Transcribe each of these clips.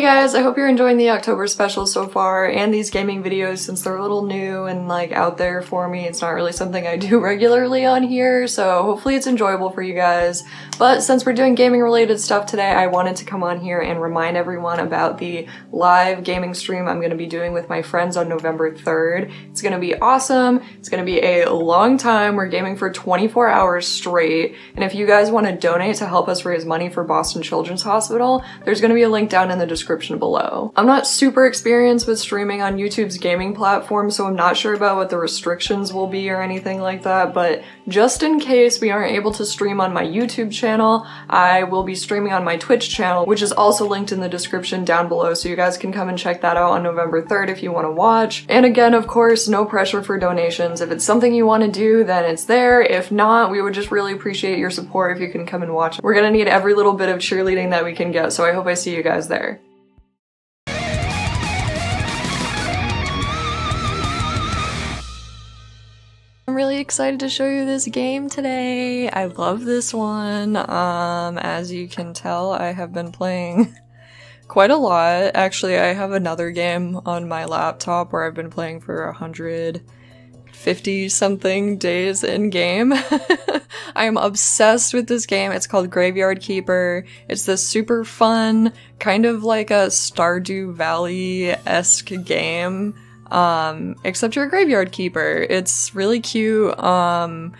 guys, I hope you're enjoying the October special so far and these gaming videos since they're a little new and like out there for me. It's not really something I do regularly on here, so hopefully it's enjoyable for you guys. But since we're doing gaming related stuff today, I wanted to come on here and remind everyone about the live gaming stream I'm going to be doing with my friends on November 3rd. It's going to be awesome. It's going to be a long time. We're gaming for 24 hours straight. And if you guys want to donate to help us raise money for Boston Children's Hospital, there's going to be a link down in the description below. I'm not super experienced with streaming on YouTube's gaming platform, so I'm not sure about what the restrictions will be or anything like that, but just in case we aren't able to stream on my YouTube channel, I will be streaming on my Twitch channel, which is also linked in the description down below, so you guys can come and check that out on November 3rd if you want to watch. And again, of course, no pressure for donations. If it's something you want to do, then it's there. If not, we would just really appreciate your support if you can come and watch. We're gonna need every little bit of cheerleading that we can get, so I hope I see you guys there. I'm really excited to show you this game today. I love this one. As you can tell, I have been playing quite a lot. Actually, I have another game on my laptop where I've been playing for 150 something days in game. I am obsessed with this game. It's called Graveyard Keeper. It's this super fun, kind of like a Stardew Valley-esque game. Except you're a graveyard keeper. It's really cute, but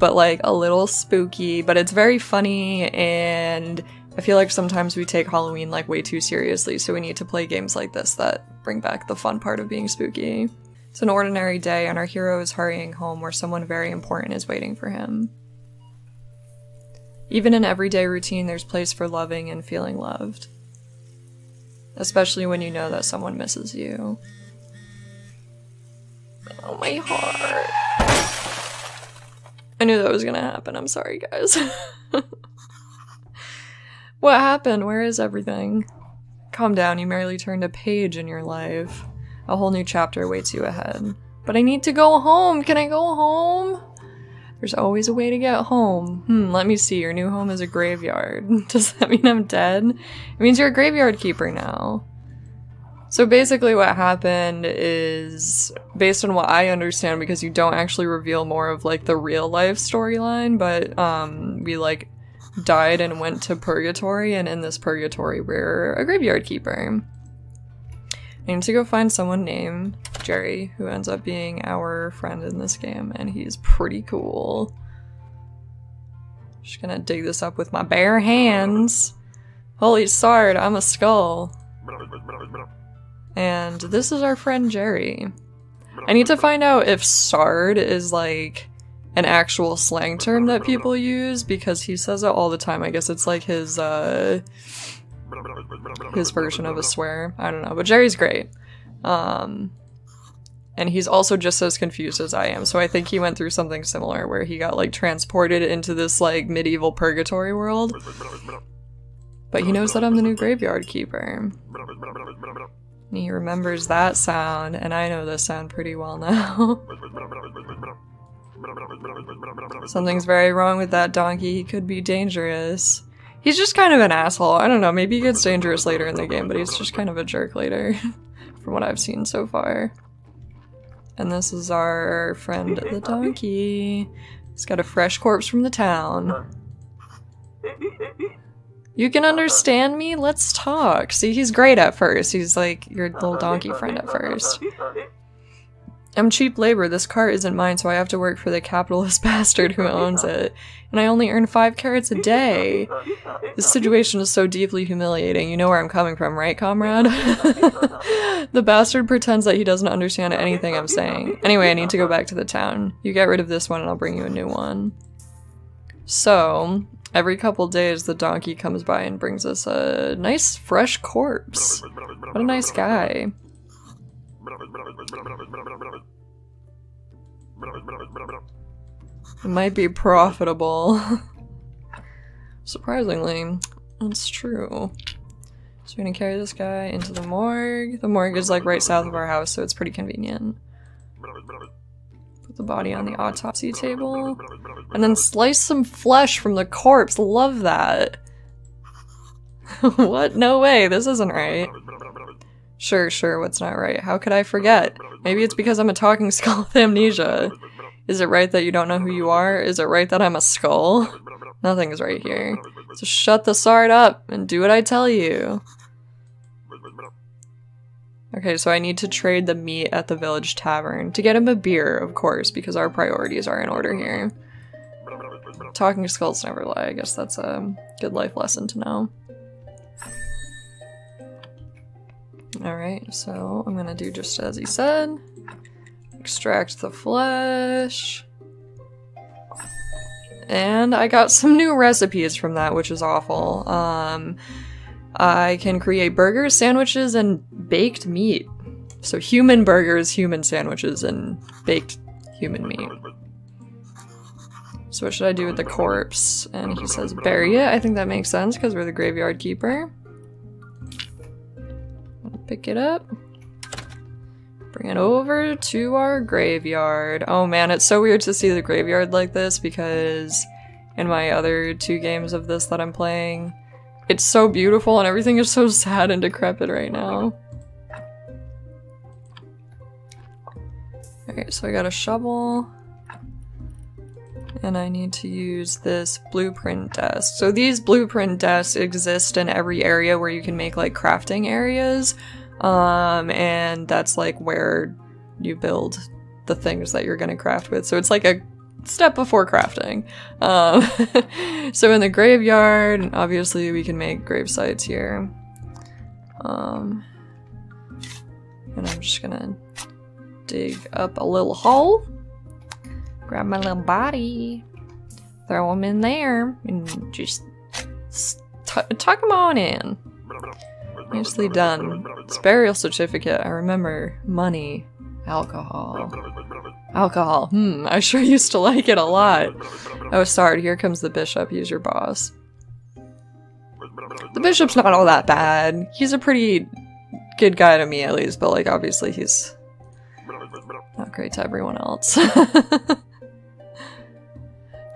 like a little spooky, but it's very funny, and I feel like sometimes we take Halloween like way too seriously, so we need to play games like this that bring back the fun part of being spooky. It's an ordinary day, and our hero is hurrying home where someone very important is waiting for him. Even in everyday routine, there's place for loving and feeling loved. Especially when you know that someone misses you. Oh, my heart. I knew that was gonna happen. I'm sorry, guys. What happened? Where is everything? Calm down, you merely turned a page in your life. A whole new chapter awaits you ahead. But I need to go home! Can I go home? There's always a way to get home. Let me see. Your new home is a graveyard. Does that mean I'm dead? It means you're a graveyard keeper now. So basically what happened is, based on what I understand, because you don't actually reveal more of like the real life storyline, but we like died and went to purgatory, and in this purgatory we're a graveyard keeper. I need to go find someone named Jerry, who ends up being our friend in this game, and he's pretty cool. Just gonna dig this up with my bare hands. Holy sard, I'm a skull. And this is our friend Jerry. I need to find out if sard is like an actual slang term that people use, because he says it all the time. I guess it's like his version of a swear. I don't know, but Jerry's great. And he's also just as confused as I am, so I think he went through something similar where he got like transported into this like medieval purgatory world. But he knows that I'm the new graveyard keeper. He remembers that sound, and I know this sound pretty well now. Something's very wrong with that donkey. He could be dangerous. He's just kind of an asshole. I don't know, maybe he gets dangerous later in the game, but he's just kind of a jerk later, from what I've seen so far. And this is our friend the donkey. He's got a fresh corpse from the town. You can understand me? Let's talk. See, he's great at first. He's like your little donkey friend at first. I'm cheap labor. This cart isn't mine, so I have to work for the capitalist bastard who owns it. And I only earn 5 carrots a day. This situation is so deeply humiliating. You know where I'm coming from, right, comrade? The bastard pretends that he doesn't understand anything I'm saying. Anyway, I need to go back to the town. You get rid of this one and I'll bring you a new one. So, every couple days the donkey comes by and brings us a nice fresh corpse. What a nice guy. It might be profitable. Surprisingly, that's true. So we're gonna carry this guy into the morgue. The morgue is like right south of our house, so it's pretty convenient. Put the body on the autopsy table. And then slice some flesh from the corpse. Love that. What? No way, this isn't right. Sure, what's not right? How could I forget? Maybe it's because I'm a talking skull with amnesia. Is it right that you don't know who you are? Is it right that I'm a skull? Nothing is right here. So shut the sard up and do what I tell you. Okay, so I need to trade the meat at the village tavern to get him a beer, of course, because our priorities are in order here. Talking skulls never lie. I guess that's a good life lesson to know. Alright, so I'm gonna do just as he said. Extract the flesh. And I got some new recipes from that, which is awful. I can create burgers, sandwiches, and baked meat. So human burgers, human sandwiches, and baked human meat. So what should I do with the corpse? And he says bury it. I think that makes sense because we're the graveyard keeper. Pick it up. Bring it over to our graveyard. Oh man, it's so weird to see the graveyard like this because in my other 2 games of this that I'm playing, it's so beautiful and everything is so sad and decrepit right now. Okay, so I got a shovel. And I need to use this blueprint desk. So these blueprint desks exist in every area where you can make like crafting areas. And that's like where you build the things that you're gonna craft with. So it's like a step before crafting. So in the graveyard, obviously we can make grave sites here. And I'm just gonna dig up a little hole. Grab my little body, throw him in there, and just tuck him on in. Nicely done. It's burial certificate. I remember money, alcohol. Alcohol. I sure used to like it a lot. Oh, sorry. Here comes the bishop. He's your boss. The bishop's not all that bad. He's a pretty good guy to me, at least, but like obviously he's not great to everyone else.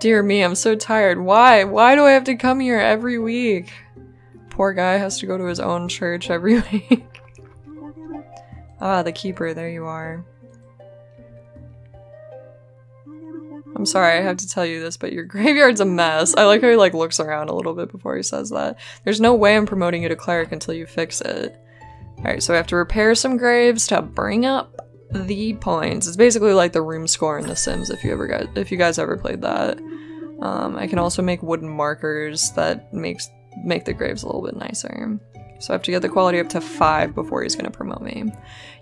Dear me, I'm so tired. Why? Why do I have to come here every week? Poor guy has to go to his own church every week. Ah, the keeper, there you are. I'm sorry, I have to tell you this, but your graveyard's a mess. I like how he like looks around a little bit before he says that. There's no way I'm promoting you to cleric until you fix it. Alright, so I have to repair some graves to bring up the points. It's basically like the room score in The Sims if you guys ever played that. I can also make wooden markers that make the graves a little bit nicer. So I have to get the quality up to 5 before he's gonna promote me.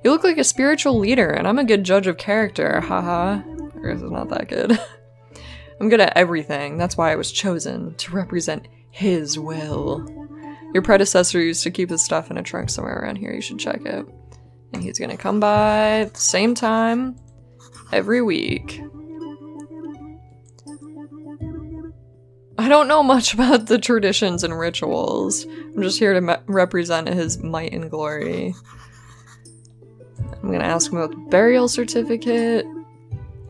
You look like a spiritual leader, and I'm a good judge of character, haha. I guess it's not that good. I'm good at everything, that's why I was chosen, to represent his will. Your predecessor used to keep his stuff in a trunk somewhere around here, you should check it. And he's gonna come by at the same time every week. I don't know much about the traditions and rituals. I'm just here to represent his might and glory. I'm gonna ask him about the burial certificate.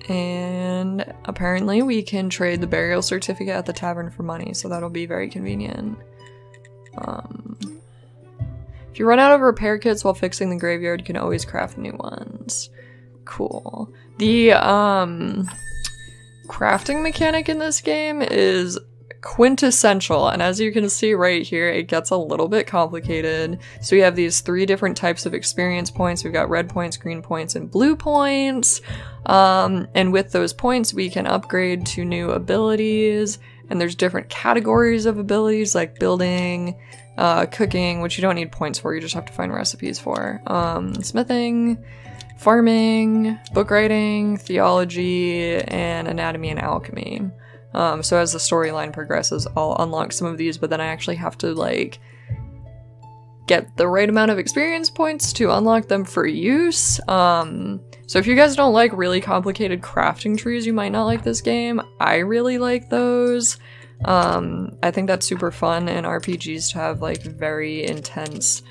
And apparently we can trade the burial certificate at the tavern for money, so that'll be very convenient. If you run out of repair kits while fixing the graveyard, you can always craft new ones. Cool. The crafting mechanic in this game is quintessential, and as you can see right here, it gets a little bit complicated. So we have these 3 different types of experience points. We've got red points, green points, and blue points. And with those points, we can upgrade to new abilities, and there's different categories of abilities like building, cooking, which you don't need points for, you just have to find recipes for, smithing, farming, book writing, theology, and anatomy and alchemy. So as the storyline progresses, I'll unlock some of these, but then I actually have to, like, get the right amount of experience points to unlock them for use. So if you guys don't like really complicated crafting trees, you might not like this game. I really like those. I think that's super fun in RPGs to have, like, very intense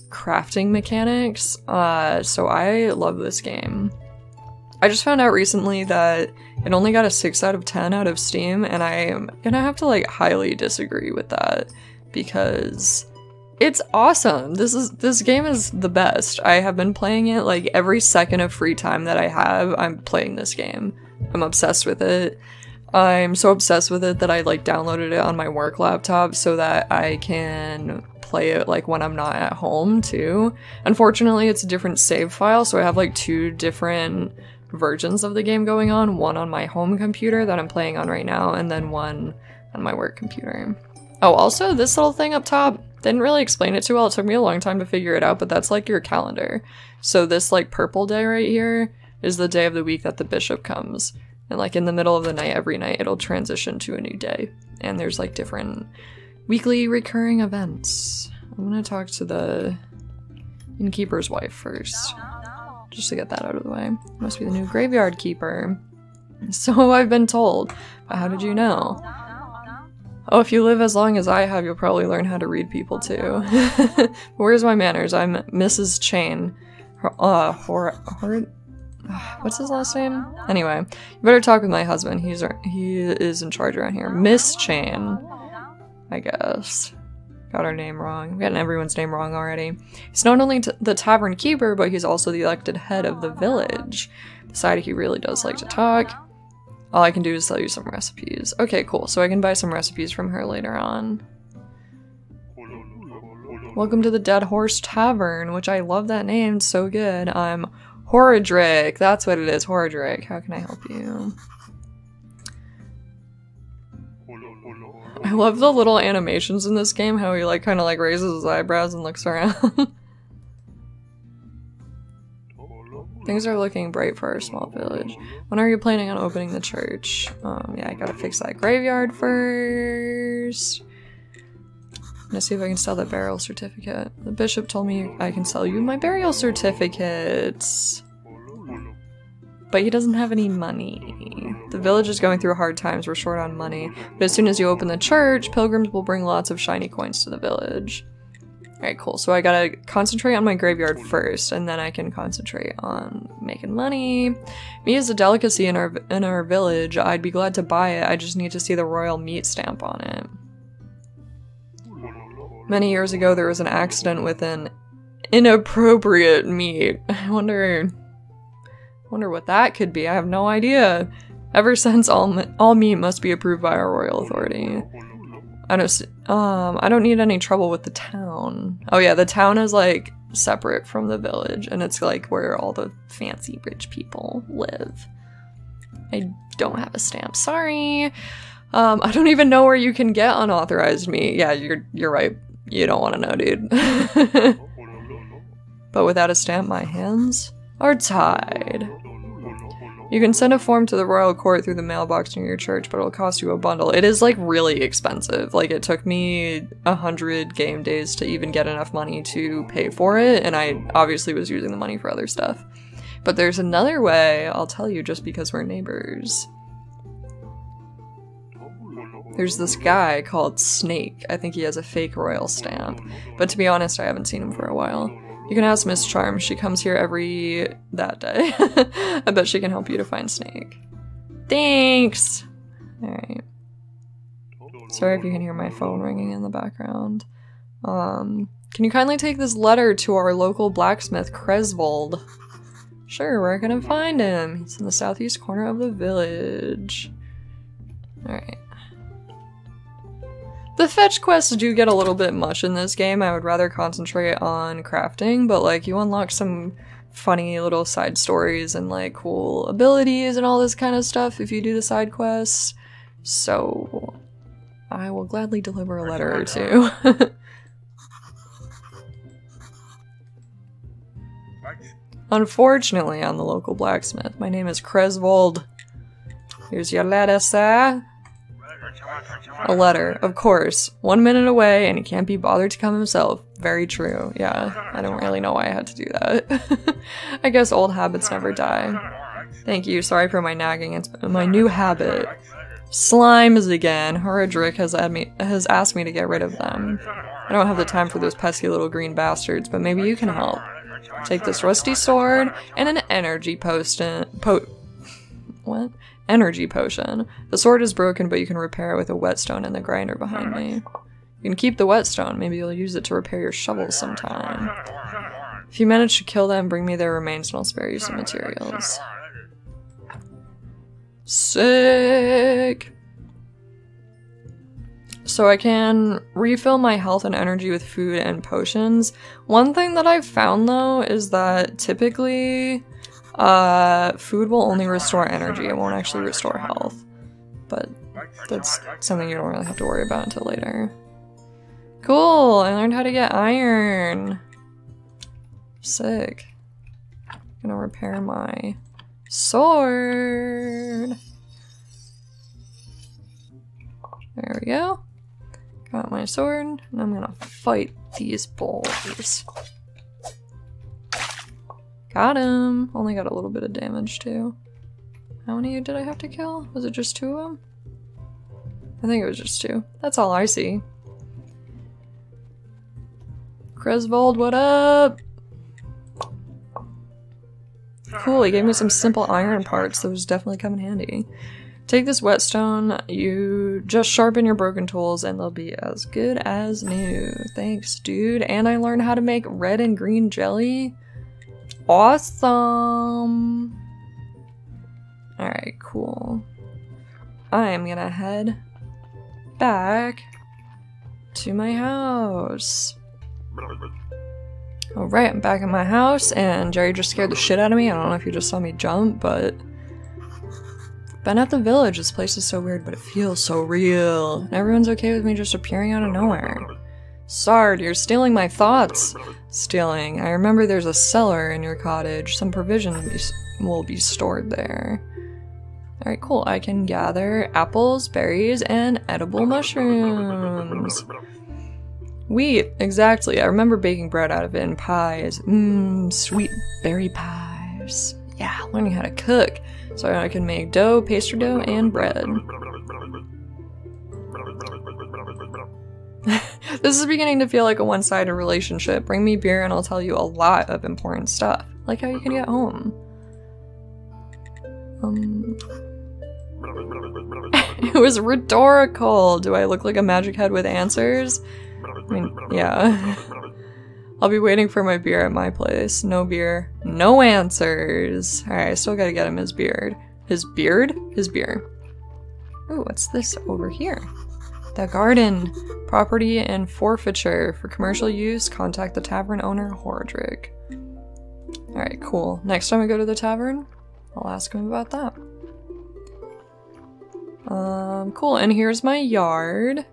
crafting mechanics. So I love this game. I just found out recently that it only got a 6 out of 10 out of Steam, and I am gonna have to, like, highly disagree with that, because It's awesome. This game is the best. I have been playing it like every second of free time that I have. I'm playing this game. I'm obsessed with it. I'm so obsessed with it that I like downloaded it on my work laptop so that I can play it like when I'm not at home too. Unfortunately, it's a different save file, so I have like 2 different versions of the game going on. One on my home computer that I'm playing on right now, and then one on my work computer. Oh, also this little thing up top, didn't really explain it too well. It took me a long time to figure it out, but that's like your calendar. So this like purple day right here is the day of the week that the bishop comes. And like in the middle of the night, every night, it'll transition to a new day. And there's like different weekly recurring events. I'm gonna talk to the innkeeper's wife first, just to get that out of the way. Must be the new graveyard keeper. So I've been told. But how did you know? Oh, if you live as long as I have, you'll probably learn how to read people too. Where's my manners? I'm Mrs. Chain. What's his last name? Anyway, you better talk with my husband. He is in charge around here. Miss Chain, I guess. Got our name wrong. I'm getting everyone's name wrong already. He's not only the tavern keeper, but he's also the elected head of the village. Decided he really does like to talk. All I can do is sell you some recipes. Okay, cool. So I can buy some recipes from her later on. Welcome to the Dead Horse Tavern, which I love that name. It's so good. I'm Horadric. That's what it is. Horadric. How can I help you? I love the little animations in this game. How he like kind of like raises his eyebrows and looks around. Things are looking bright for our small village. When are you planning on opening the church? Yeah, I gotta fix that graveyard first. I'm gonna see if I can sell that burial certificate. The bishop told me I can sell you my burial certificates. But he doesn't have any money. The village is going through hard times. We're short on money. But as soon as you open the church, pilgrims will bring lots of shiny coins to the village. Alright, cool. So I gotta concentrate on my graveyard first, and then I can concentrate on making money. Meat is a delicacy in our village. I'd be glad to buy it. I just need to see the royal meat stamp on it. Many years ago, there was an accident with an inappropriate meat. I wonder what that could be. I have no idea. Ever since, all meat must be approved by our royal authority. I don't need any trouble with the town. Oh yeah, the town is like separate from the village, and it's like where all the fancy rich people live. I don't have a stamp, sorry. I don't even know where you can get unauthorized meat. Yeah, you're right. You don't want to know, dude. But without a stamp, my hands are tied. You can send a form to the royal court through the mailbox near your church, but it'll cost you a bundle. It is like really expensive. Like it took me 100 game days to even get enough money to pay for it, and I obviously was using the money for other stuff. But there's another way, I'll tell you, just because we're neighbors. There's this guy called Snake. I think he has a fake royal stamp. But to be honest, I haven't seen him for a while. You can ask Miss Charm. She comes here that day. I bet she can help you to find Snake. Thanks! Alright. Sorry if you can hear my phone ringing in the background. Can you kindly take this letter to our local blacksmith, Cresvold? Sure, where can I find him? He's in the southeast corner of the village. Alright. The fetch quests do get a little bit much in this game. I would rather concentrate on crafting, but like you unlock some funny little side stories and like cool abilities and all this kind of stuff if you do the side quests. So I will gladly deliver a letter or two. Unfortunately, I'm the local blacksmith. My name is Cresvold. Here's your letter, sir. A letter, of course. 1 minute away and he can't be bothered to come himself. Very true. Yeah, I don't really know why I had to do that. I guess old habits never die. Thank you, sorry for my nagging. It's my new habit. Slimes again. Horadric has asked me to get rid of them. I don't have the time for those pesky little green bastards, but maybe you can help. Take this rusty sword and an energy potion. What? Energy potion. The sword is broken, but you can repair it with a whetstone and the grinder behind me. You can keep the whetstone. Maybe you'll use it to repair your shovels sometime. If you manage to kill them, bring me their remains and I'll spare you some materials. Sick! So I can refill my health and energy with food and potions. One thing that I've found though is that typically food will only restore energy, it won't actually restore health. But that's something you don't really have to worry about until later. Cool! I learned how to get iron! Sick. Gonna repair my sword! There we go. Got my sword, and I'm gonna fight these bulls. Got him! Only got a little bit of damage too. How many did I have to kill? Was it just 2 of them? I think it was just 2. That's all I see. Cresvold, what up? Cool, he gave me some simple iron parts, those definitely come in handy. Take this whetstone, you just sharpen your broken tools and they'll be as good as new. Thanks, dude. And I learned how to make red and green jelly. Awesome! Alright, cool. I'm gonna head back to my house. Alright, I'm back at my house, and Jerry just scared the shit out of me. I don't know if you just saw me jump, but... Been at the village. This place is so weird, but it feels so real. And everyone's okay with me just appearing out of nowhere. Sard, you're stealing my thoughts. Stealing. I remember there's a cellar in your cottage. Some provisions will be stored there. Alright, cool. I can gather apples, berries, and edible mushrooms. Wheat, exactly. I remember baking bread out of it and pies. Mmm, sweet berry pies. Yeah, learning how to cook. So I can make dough, pastry dough, and bread. This is beginning to feel like a one-sided relationship. Bring me beer and I'll tell you a lot of important stuff. Like how you can get home. It was rhetorical! Do I look like a magic head with answers? I mean, yeah. I'll be waiting for my beer at my place. No beer, no answers. Alright, I still gotta get him his beard. His beard? His beer. Ooh, what's this over here? The garden. Property and forfeiture. For commercial use, contact the tavern owner, Horadric. Alright, cool. Next time I go to the tavern, I'll ask him about that. Cool, and here's my yard.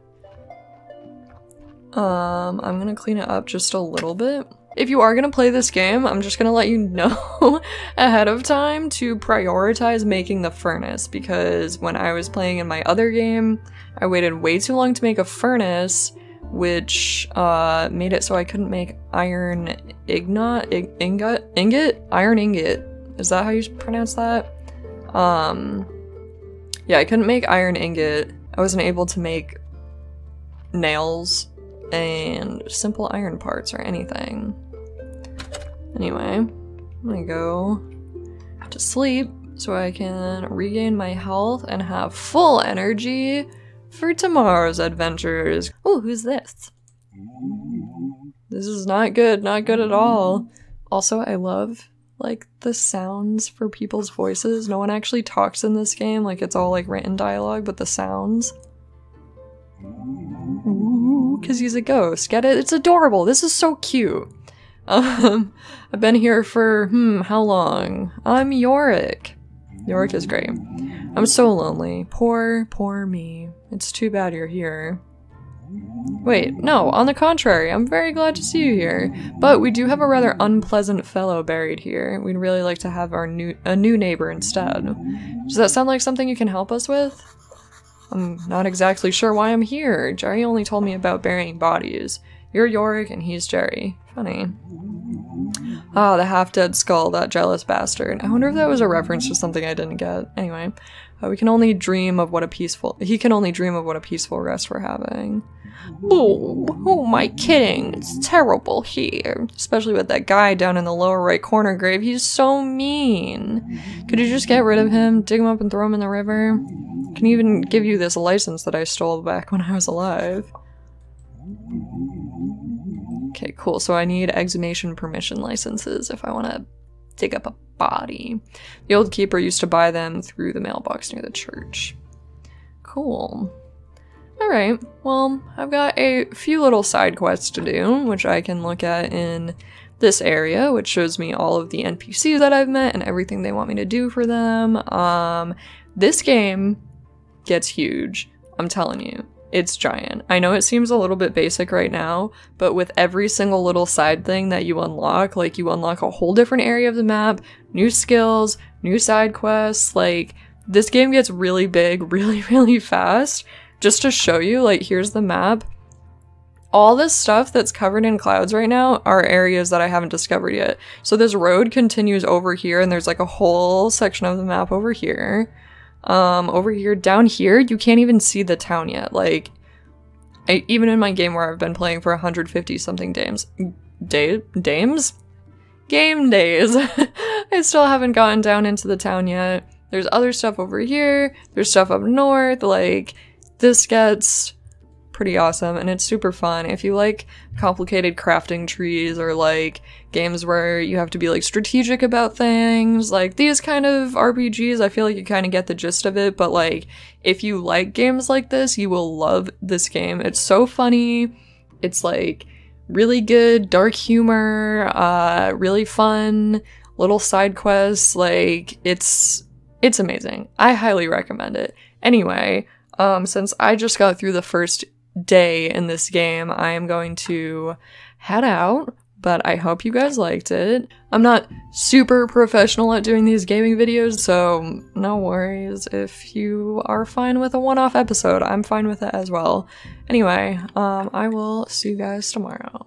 I'm gonna clean it up just a little bit. If you are gonna play this game, I'm just gonna let you know ahead of time to prioritize making the furnace, because when I was playing in my other game, I waited way too long to make a furnace, which made it so I couldn't make iron ingot? Iron ingot. Is that how you pronounce that? Yeah, I couldn't make iron ingot. I wasn't able to make nails and simple iron parts or anything. Anyway, I'm gonna go to sleep so I can regain my health and have full energy for tomorrow's adventures. Oh, who's this? This is not good at all. Also, I love like the sounds for people's voices. No one actually talks in this game, like it's all like written dialogue, but the sounds. Ooh, 'cause he's a ghost. Get it? It's adorable. This is so cute. I've been here for, how long? I'm Yorick. Yorick is great. I'm so lonely. Poor me. It's too bad you're here. Wait, no, on the contrary, I'm very glad to see you here. But we do have a rather unpleasant fellow buried here. We'd really like to have a new neighbor instead. Does that sound like something you can help us with? I'm not exactly sure why I'm here. Jerry only told me about burying bodies. You're Yorick and he's Jerry. Funny. Ah, the half-dead skull, that jealous bastard. I wonder if that was a reference to something I didn't get. Anyway, he can only dream of what a peaceful rest we're having. Oh, who am I kidding? It's terrible here. Especially with that guy down in the lower right corner grave. He's so mean. Could you just get rid of him, dig him up and throw him in the river? I can even give you this license that I stole back when I was alive. Okay, cool. So I need exhumation permission licenses if I want to dig up a body. The old keeper used to buy them through the mailbox near the church. Cool. Alright, well, I've got a few little side quests to do, which I can look at in this area, which shows me all of the NPCs that I've met and everything they want me to do for them. This game gets huge. I'm telling you, it's giant. I know it seems a little bit basic right now, but with every single little side thing that you unlock, like you unlock a whole different area of the map, new skills, new side quests, like this game gets really big, really, really fast. Just to show you, like here's the map. All this stuff that's covered in clouds right now are areas that I haven't discovered yet. So this road continues over here and there's like a whole section of the map over here. Over here, down here, you can't even see the town yet. Like, even in my game where I've been playing for 150 something game days, I still haven't gotten down into the town yet. There's other stuff over here, there's stuff up north, like, this gets pretty awesome and it's super fun. If you like complicated crafting trees or like games where you have to be like strategic about things, like these kind of RPGs, I feel like you kind of get the gist of it, but like if you like games like this, you will love this game. It's so funny. It's like really good dark humor, really fun little side quests. Like it's amazing. I highly recommend it. Anyway, since I just got through the first day in this game, I am going to head out, but I hope you guys liked it. I'm not super professional at doing these gaming videos, so no worries if you are fine with a one-off episode. I'm fine with it as well. Anyway, I will see you guys tomorrow.